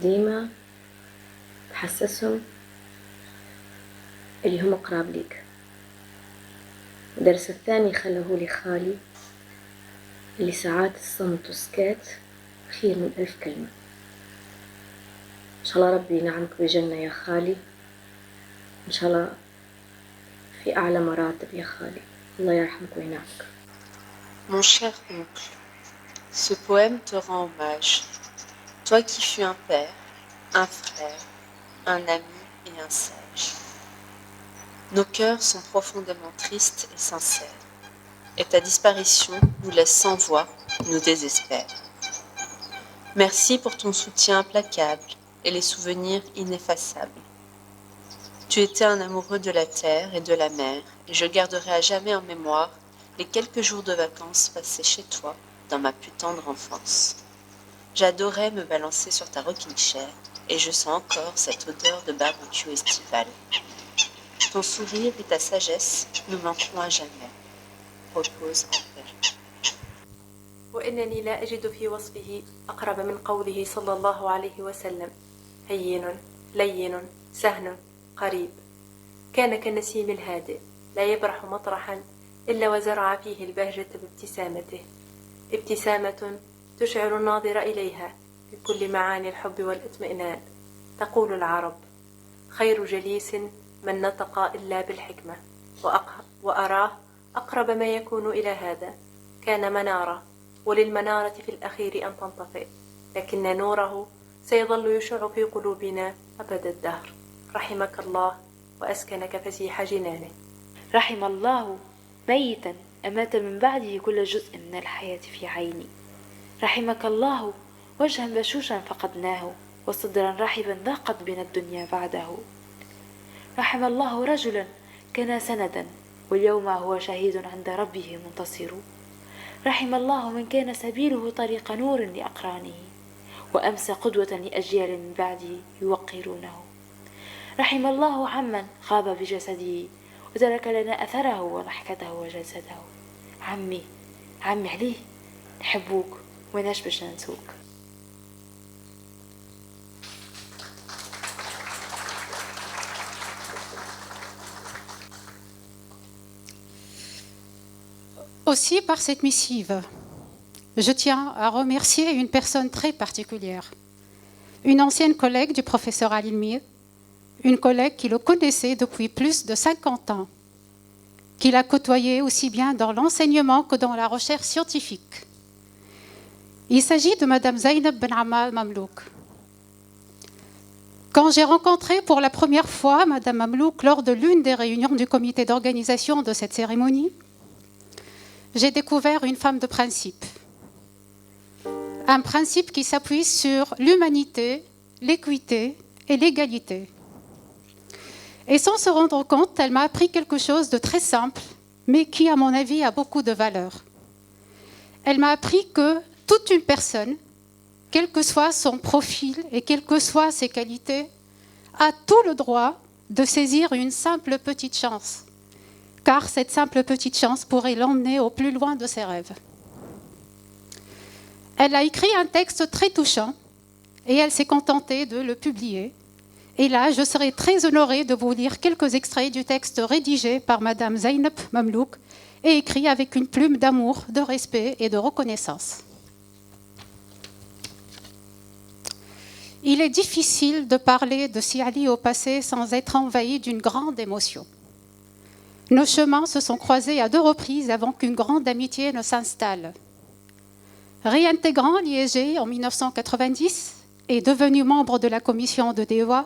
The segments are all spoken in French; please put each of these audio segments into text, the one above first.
ديما تحسسهم اللي هم قراب ليك. الدرس الثاني خله لي خالي، اللي ساعات الصمت والسكات خير من 1000 كلمة. إن شاء الله ربي ينعمك بجنة يا خالي، إن شاء الله في أعلى مراتب يا خالي، الله يرحمك وينعمك. Mon cher oncle, ce poème te rend hommage, toi qui fus un père, un frère, un ami et un sage. Nos cœurs sont profondément tristes et sincères, et ta disparition nous laisse sans voix, nous désespère. Merci pour ton soutien implacable et les souvenirs ineffaçables. Tu étais un amoureux de la terre et de la mer, et je garderai à jamais en mémoire les quelques jours de vacances passés chez toi dans ma plus tendre enfance. J'adorais me balancer sur ta rocking chair, et je sens encore cette odeur de barbecue estival. Ton sourire et ta sagesse nous manqueront à jamais. Repose en paix. وإنني لا أجد في وصفه أقرب من قوله صلى الله عليه وسلم: هين لين سهل قريب. كان كالنسيم الهادئ لا يبرح مطرحا إلا وزرع فيه البهجة بابتسامته، ابتسامة تشعر الناظر إليها بكل معاني الحب والاطمئنان. تقول العرب: خير جليس من نطق إلا بالحكمة، وأراه أقرب ما يكون إلى هذا. كان منارة، وللمنارة في الأخير أن تنطفئ، لكن نوره سيظل يشع في قلوبنا أبد الدهر. رحمك الله وأسكنك فسيح جنانه. رحم الله ميتا أمات من بعده كل جزء من الحياة في عيني. رحمك الله وجها بشوشا فقدناه، وصدرا رحبا ضاقت بنا الدنيا بعده. رحم الله رجلا كان سندا، واليوم هو شهيد عند ربه منتصر. رحم الله من كان سبيله طريق نور لأقرانه، وأمسى قدوة لأجيال من بعده يوقرونه. رحم الله عمن غاب بجسده، وترك لنا أثره وضحكته وجسده. عمي عليه، نحبوك وناش باش ننسوك. Aussi, par cette missive, je tiens à remercier une personne très particulière, une ancienne collègue du professeur Al-Ilmi, une collègue qui le connaissait depuis plus de 50 ans, qu'il a côtoyé aussi bien dans l'enseignement que dans la recherche scientifique. Il s'agit de Madame Zainab Ben Amal Mamlouk. Quand j'ai rencontré pour la première fois Madame Mamlouk lors de l'une des réunions du comité d'organisation de cette cérémonie, j'ai découvert une femme de principe. Un principe qui s'appuie sur l'humanité, l'équité et l'égalité. Et sans se rendre compte, elle m'a appris quelque chose de très simple, mais qui, à mon avis, a beaucoup de valeur. Elle m'a appris que toute une personne, quel que soit son profil et quelles que soient ses qualités, a tout le droit de saisir une simple petite chance, car cette simple petite chance pourrait l'emmener au plus loin de ses rêves. Elle a écrit un texte très touchant et elle s'est contentée de le publier. Et là, je serai très honorée de vous lire quelques extraits du texte rédigé par Madame Zainab Mamlouk et écrit avec une plume d'amour, de respect et de reconnaissance. Il est difficile de parler de Si Ali au passé sans être envahi d'une grande émotion. Nos chemins se sont croisés à 2 reprises avant qu'une grande amitié ne s'installe. Réintégrant l'IEG en 1990 et devenu membre de la commission de DEA,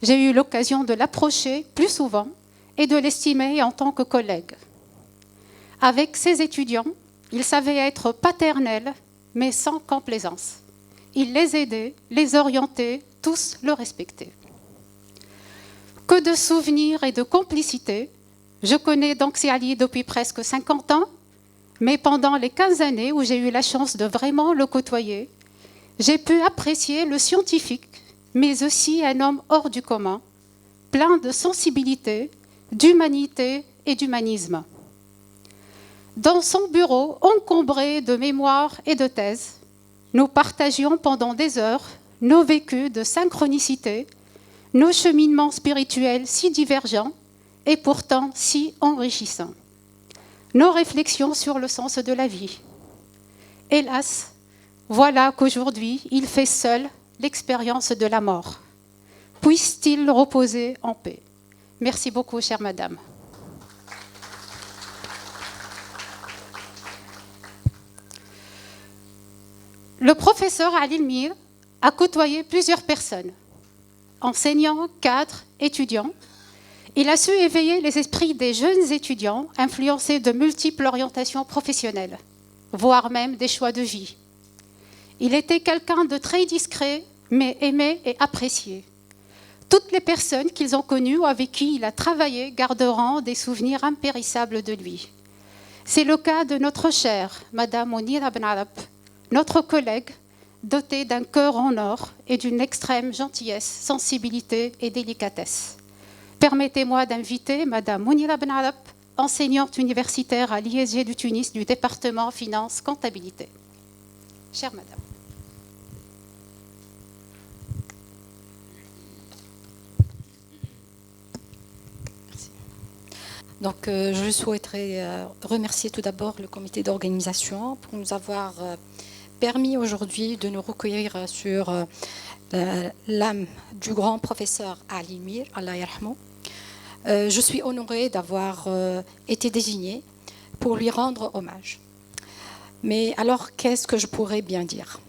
j'ai eu l'occasion de l'approcher plus souvent et de l'estimer en tant que collègue. Avec ses étudiants, il savait être paternel, mais sans complaisance. Il les aidait, les orientait, tous le respectaient. Que de souvenirs et de complicité. Je connais donc Si Ali depuis presque 50 ans, mais pendant les 15 années où j'ai eu la chance de vraiment le côtoyer, j'ai pu apprécier le scientifique, mais aussi un homme hors du commun, plein de sensibilité, d'humanité et d'humanisme. Dans son bureau encombré de mémoires et de thèses, nous partagions pendant des heures nos vécus de synchronicité, nos cheminements spirituels si divergents et pourtant si enrichissants, nos réflexions sur le sens de la vie. Hélas, voilà qu'aujourd'hui, il fait seul l'expérience de la mort. Puisse-t-il reposer en paix. Merci beaucoup, chère madame. Le professeur Ali Elmir a côtoyé plusieurs personnes, enseignants, cadres, étudiants. Il a su éveiller les esprits des jeunes étudiants influencés de multiples orientations professionnelles, voire même des choix de vie. Il était quelqu'un de très discret, mais aimé et apprécié. Toutes les personnes qu'ils ont connues ou avec qui il a travaillé garderont des souvenirs impérissables de lui. C'est le cas de notre chère Madame Mounira Ben Arab, notre collègue dotée d'un cœur en or et d'une extrême gentillesse, sensibilité et délicatesse. Permettez-moi d'inviter Madame Mounira Ben Arab, enseignante universitaire à l'ISG du Tunis du département Finance Comptabilité. Chère Madame. Donc, je souhaiterais remercier tout d'abord le comité d'organisation pour nous avoir permis aujourd'hui de nous recueillir sur l'âme du grand professeur Ali Elmir, Allah yarhamou. Je suis honorée d'avoir été désignée pour lui rendre hommage. Mais alors, qu'est-ce que je pourrais bien dire ?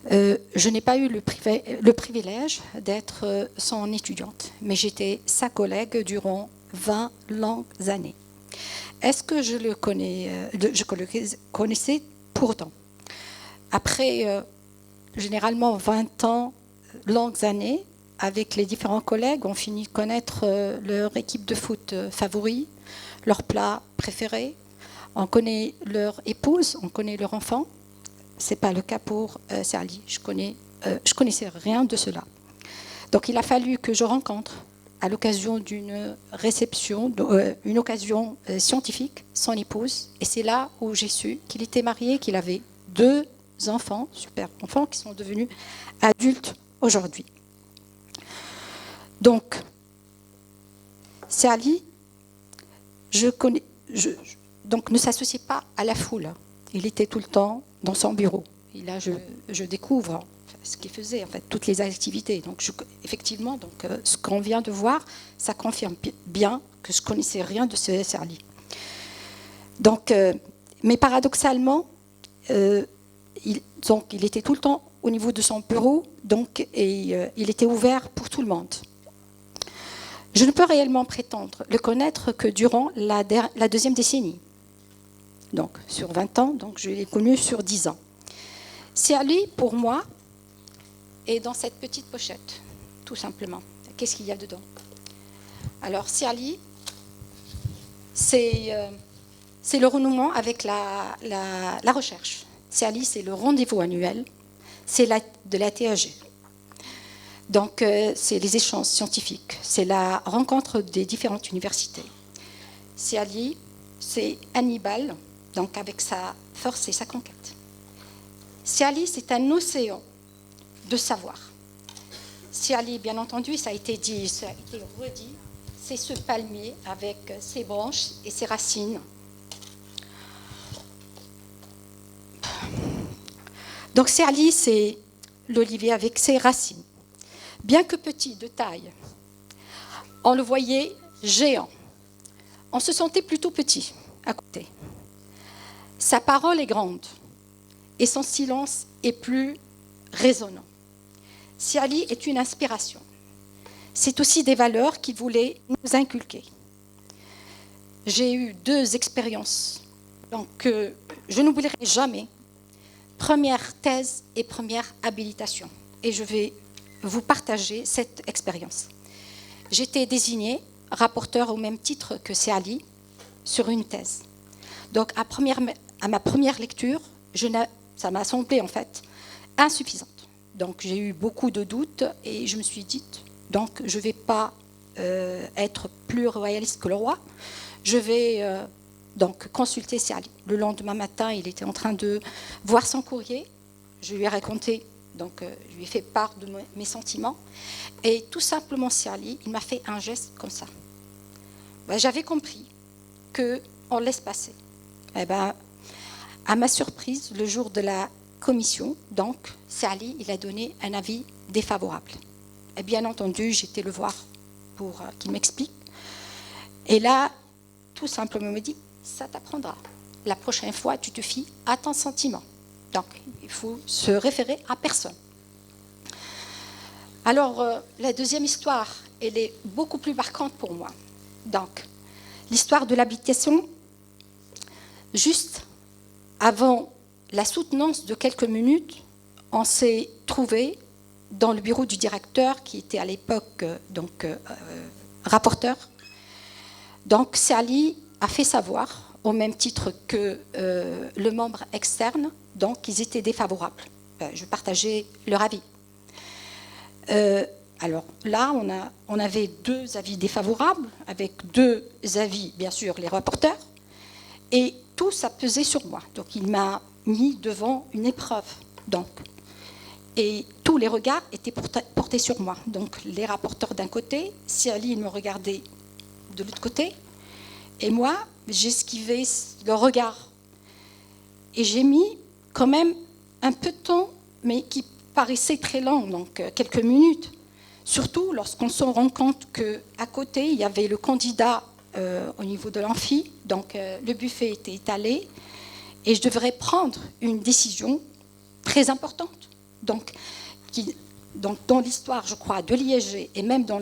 Je n'ai pas eu le privilège d'être son étudiante, mais j'étais sa collègue durant 20 longues années. Est-ce que je le connaissais pourtant? Après généralement 20 ans, longues années, avec les différents collègues, on finit de connaître leur équipe de foot favori, leur plat préféré, on connaît leur épouse, on connaît leur enfant. Ce n'est pas le cas pour Sali. Je connaissais rien de cela. Donc il a fallu que je rencontre, à l'occasion d'une réception, une occasion scientifique, son épouse. Et c'est là où j'ai su qu'il était marié, qu'il avait 2 enfants, super enfants, qui sont devenus adultes aujourd'hui. Donc, Sali, donc ne s'associait pas à la foule. Il était tout le temps dans son bureau. Et là, je découvre ce qu'il faisait, en fait, toutes les activités. Donc, effectivement, donc, ce qu'on vient de voir, ça confirme bien que je ne connaissais rien de ce Sali. Donc, mais paradoxalement, il était tout le temps au niveau de son bureau, donc, et il était ouvert pour tout le monde. Je ne peux réellement prétendre le connaître que durant la 2e décennie. Donc, sur 20 ans, donc je l'ai connu sur 10 ans. Sali, pour moi, est dans cette petite pochette, tout simplement. Qu'est-ce qu'il y a dedans? Alors, Sali, c'est le renouement avec la recherche. Sali, c'est le rendez-vous annuel, c'est de la TAG. Donc, c'est les échanges scientifiques, c'est la rencontre des différentes universités. Sali, c'est Hannibal, donc avec sa force et sa conquête. Sali, c'est un océan de savoir. Sali, bien entendu, ça a été dit, ça a été redit, c'est ce palmier avec ses branches et ses racines. Donc Sali, c'est l'olivier avec ses racines. Bien que petit de taille, on le voyait géant. On se sentait plutôt petit à côté. Sa parole est grande et son silence est plus résonnant. Sali est une inspiration. C'est aussi des valeurs qu'il voulait nous inculquer. J'ai eu 2 expériences que je n'oublierai jamais. Première thèse et première habilitation. Et je vais vous partager cette expérience. J'étais désignée rapporteur au même titre que Sali sur une thèse. Donc à ma première lecture, ça m'a semblé en fait insuffisante. Donc j'ai eu beaucoup de doutes et je me suis dit, donc je ne vais pas être plus royaliste que le roi. Je vais donc consulter Sali. Le lendemain matin, il était en train de voir son courrier. Je lui ai raconté Donc, je lui ai fait part de mes sentiments. Et tout simplement, Siali, il m'a fait un geste comme ça. Ben, j'avais compris qu'on laisse passer. Eh ben, à ma surprise, le jour de la commission, donc, Siali, il a donné un avis défavorable. Et bien entendu, j'étais le voir pour qu'il m'explique. Et là, tout simplement, il me dit, ça t'apprendra. La prochaine fois, tu te fies à ton sentiment. Donc, il faut se référer à personne. Alors, la deuxième histoire, elle est beaucoup plus marquante pour moi. Donc, l'histoire de l'habitation, juste avant la soutenance de quelques minutes, on s'est trouvé dans le bureau du directeur, qui était à l'époque rapporteur. Donc, Siali a fait savoir, au même titre que le membre externe, donc ils étaient défavorables. Je partageais leur avis. Alors là, on avait 2 avis défavorables, avec 2 avis, bien sûr, les rapporteurs, et tout ça pesait sur moi. Donc il m'a mis devant une épreuve. Donc, et tous les regards étaient portés sur moi. Donc les rapporteurs d'un côté, Siali il me regardait de l'autre côté, et moi, j'esquivais le regard. Et j'ai mis quand même un peu de temps, mais qui paraissait très long, donc quelques minutes. Surtout lorsqu'on se rend compte qu'à côté, il y avait le candidat au niveau de l'amphi, donc le buffet était étalé, et je devrais prendre une décision très importante. Donc dans l'histoire, je crois, de l'IEG, et même dans